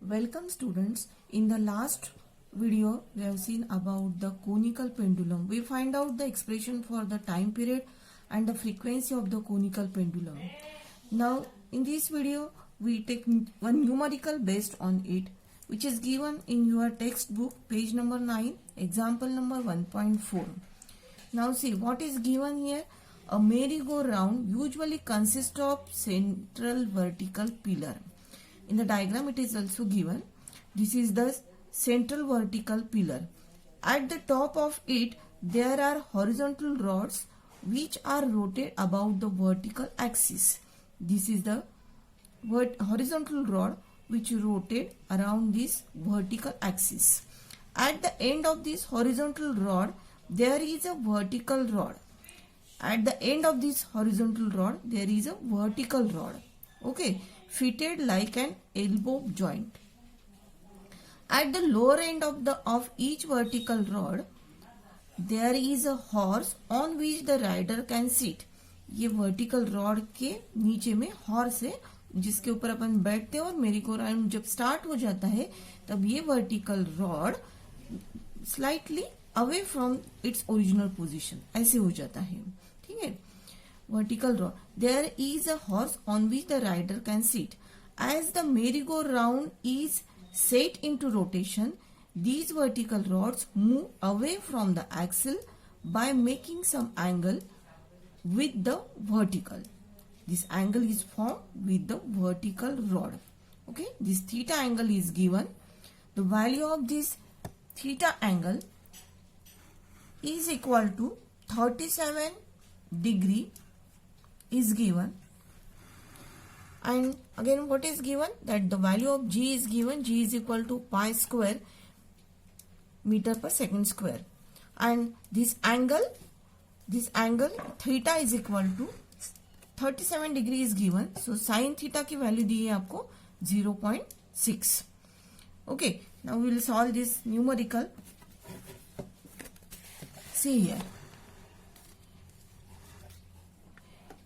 Welcome students. In the last video we have seen about the conical pendulum. We find out the expression for the time period and the frequency of the conical pendulum. Now in this video we take one numerical based on it, which is given in your textbook page number 9, example number 1.4. Now see what is given here. A merry-go-round usually consists of central vertical pillar. In the diagram it is also given. This is the central vertical pillar. At the top of it there are horizontal rods which are rotated about the vertical axis. This is the horizontal rod which rotate around this vertical axis. At the end of this horizontal rod there is a vertical rod. At the end of this horizontal rod there is a vertical rod, okay, fitted like an elbow joint. At the lower end of each vertical rod there is a horse on which the rider can sit. ये vertical rod के नीचे में horse है जिसके ऊपर अपन बैठते हैं और मेरी गो राउंड जब स्टार्ट हो जाता है तब ये vertical rod slightly away from its original position ऐसे हो जाता है. ठीक है. Vertical rod. There is a horse on which the rider can sit. As the merry-go-round is set into rotation, these vertical rods move away from the axle by making some angle with the vertical. This angle is formed with the vertical rod. Okay, this theta angle is given. The value of this theta angle is equal to 37 degree is given, and again what is given, that the value of g is given. G is equal to pi square meter per second square, and this angle theta is equal to 37 degree is given. So sin theta की value दी है आपको 0.6. Okay, now we will solve this numerical. See here.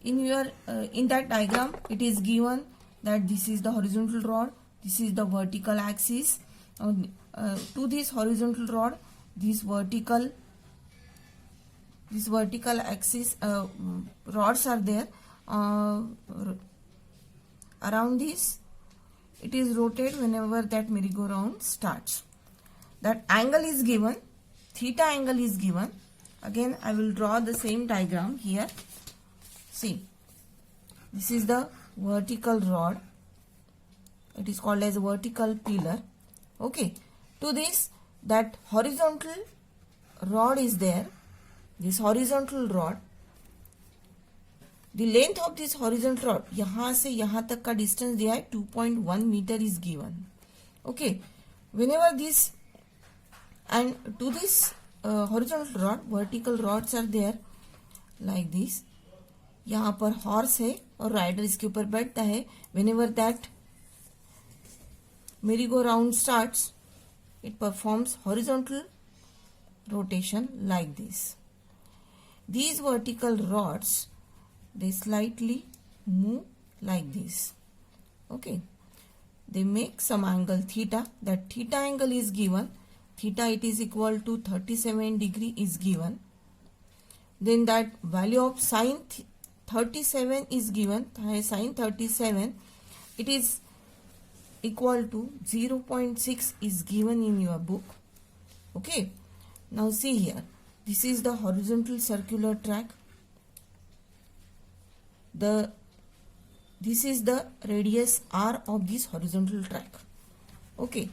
In that diagram it is given that this is the horizontal rod, this is the vertical axis. To this horizontal rod this vertical axis rods are there. Around this it is rotated whenever that merry-go-round starts. That angle is given, theta angle is given. Again I will draw the same diagram here. See, this is the vertical rod. It is called as vertical pillar. Okay, to this that horizontal rod is there. This horizontal rod, the length of this horizontal rod, यहाँ से यहाँ तक का distance दिया है 2.1 meter is given. Okay, whenever this and to this horizontal rod, vertical rods are there like this. यहाँ पर horse है और राइडर इसके ऊपर बैठता है. Whenever that merry-go-round starts, it performs horizontal rotation like this. These vertical rods, they slightly move like this. Okay, they make some angle theta. That theta angle is given. Theta it is equal to 37 degree is given. Then that value of sin 37 is given. Sin 37 it is equal to 0.6 is given in your book. Okay, now see here, this is the horizontal circular track. This is the radius r of this horizontal track. Okay,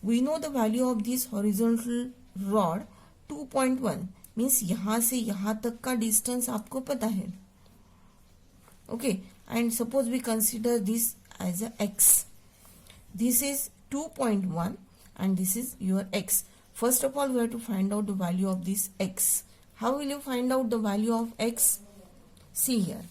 we know the value of this horizontal rod 2.1 means यहाँ से यहाँ तक का distance आपको पता है. Okay, and suppose we consider this as a x. This is 2.1 and this is your x. First of all we have to find out the value of this x. How will you find out the value of x? See here.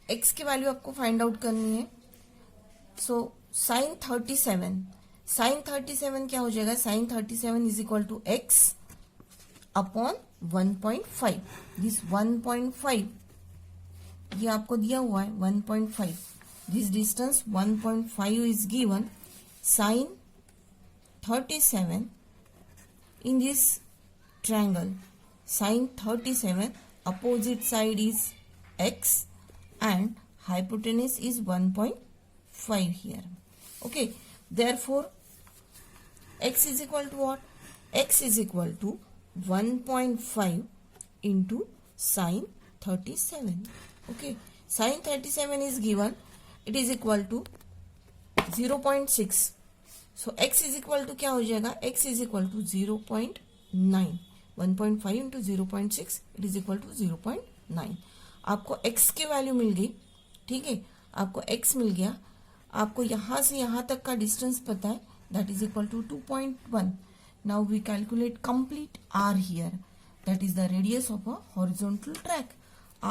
x की value आपको find out करनी है. So sine 37 क्या हो जाएगा? Sine 37 is equal to x upon 1.5. This 1.5 ये आपको दिया हुआ है 1.5. This distance 1.5 is given. Sine 37 in this triangle. Sine 37, opposite side is x and hypotenuse is 1.5 here. Okay, therefore x is equal to what? X is equal to 1.5 into sine 37. Okay, sine 37 is given. It is equal to 0.6. So x is equal to क्या हो जाएगा? x is equal to 0.9. 1.5 into 0.6 it is equal to 0.9. आपको x की value मिल गई. ठीक है, आपको x मिल गया. आपको यहां से यहां तक का डिस्टेंस पता है, that is equal to 2.1. Now we calculate complete r here, that is the radius of a horizontal track.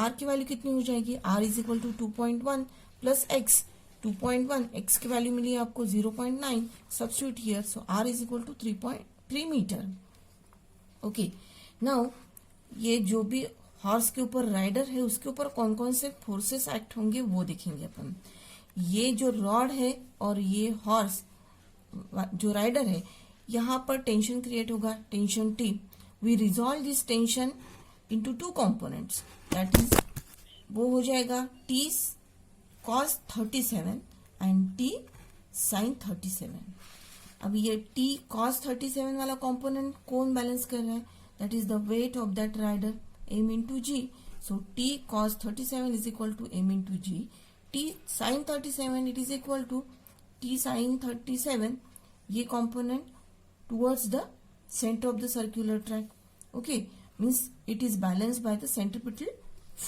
r की वैल्यू कितनी हो जाएगी? r is equal to 2.1 plus x. 2.1 x की वैल्यू मिली आपको 0.9. Substitute here, so r is equal to 3.3 metre. Okay, now ये जो भी हॉर्स के ऊपर राइडर है उसके ऊपर कौन कौन से फोर्सेस एक्ट होंगे वो देखेंगे अपन. ये जो रॉड है और ये हॉर्स जो राइडर है, यहाँ पर टेंशन क्रिएट होगा, tension T. We resolve this tension into two components, that is वो हो जाएगा T cos 37 and T sin 37. अब ये T cos 37 वाला कंपोनेंट कौन बैलेंस कर रहा है? That is the weight of that rider m into g. So T cos 37 is equal to m into g. T sin 37 it is equal to T sin 37. ये component towards the center of the circular track. Okay, means it is balanced by the centripetal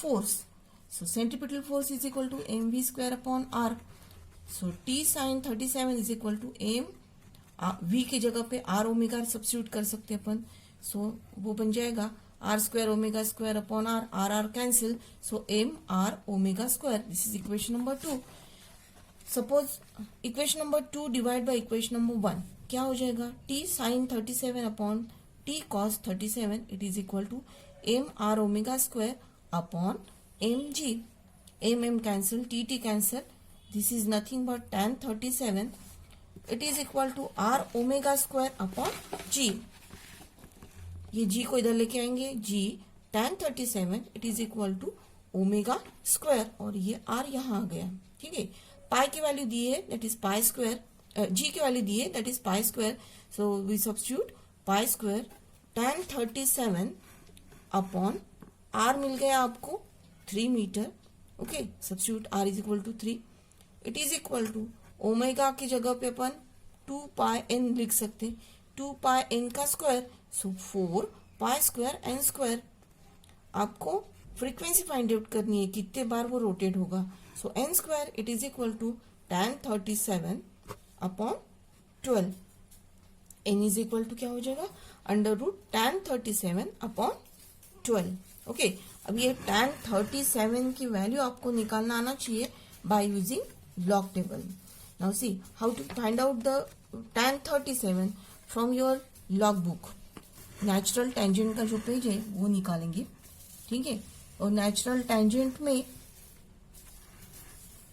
force. So centripetal force is equal to mv square upon r. So T sin 37 is equal to m. v की जगह पे r omega substitute कर सकते हैं अपन. सो वो बन जाएगा r square omega square upon r. r cancel, so m r omega square. This is equation number 2. Suppose equation number 2 divide by equation number 1 क्या हो जाएगा? T sin 37 upon T cos 37 it is equal to m r omega square upon mg. m cancel, t cancel. This is nothing but tan 37. It is equal to r omega square upon g. ये g को इधर लेके आएंगे, g tan 37 it is equal to omega square, और ये r यहाँ आ गया. ठीक है, पाई की वैल्यू दी है, that is pi square. g की वैल्यू दी है, that is pi square. So we substitute pi square tan 37 upon r मिल गया आपको 3 metre. Okay, substitute r is equal to 3. It is equal to omega की जगह पे अपन 2 पाई n लिख सकते हैं. 2 पाई n का square, so 4 pi square n square. आपको फ्रीक्वेंसी फाइंड आउट करनी है, कितने बार वो रोटेट होगा. So n square it is equal to tan 37 upon 12. n is equal to क्या हो जाएगा? Under root tan 37 upon 12. Okay, अब ये tan 37 की वैल्यू आपको निकालना आना चाहिए by using log table. Now see how to find out the tan 37 from your log book. Natural tangent का जो पेज है वो निकालेंगे. ठीक है, और नेचुरल टेंजेंट में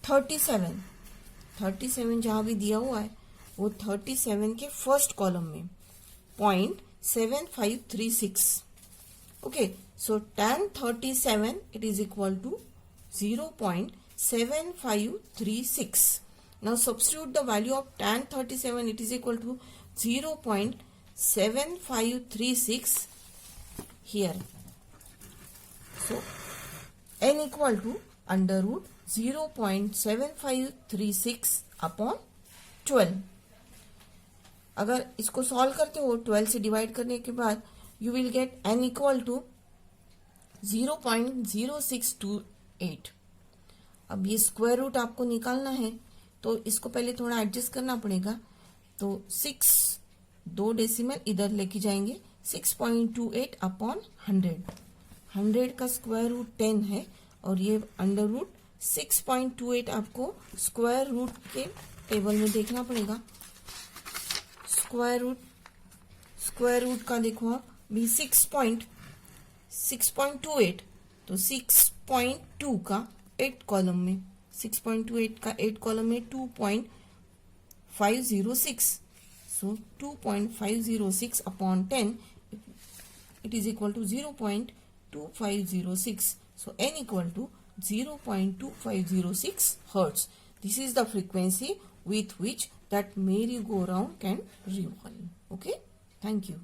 37 जहां भी दिया हुआ है वो 37 के फर्स्ट कॉलम में 0.7536. Okay, so tan 37 it is equal to 0.7536. Now substitute the value of tan 37, it is equal to 0.7536 here. So n equal to under root 0.7536 upon 12. अगर इसको सॉल्व करते हो 12 से डिवाइड करने के बाद you will get n equal to 0.0628. अब ये स्क्वायर रूट आपको निकालना है तो इसको पहले थोड़ा एडजस्ट करना पड़ेगा. तो 6 2 डेसिमल इधर लेके जाएंगे. 6.28 अपॉन 100. 100 का स्क्वायर रूट 10 है और ये अंडर रूट 6.28 आपको स्क्वायर रूट के टेबल में देखना पड़ेगा. स्क्वायर रूट का देखो आप भी 6.28 6.28, तो 6.2 का 8 कॉलम में, 6.28 का 8 कॉलम में 2.506. So 2.506 upon 10, it is equal to 0.2506. So n equal to 0.2506 hertz. This is the frequency with which that merry-go-round can revolve. Okay, thank you.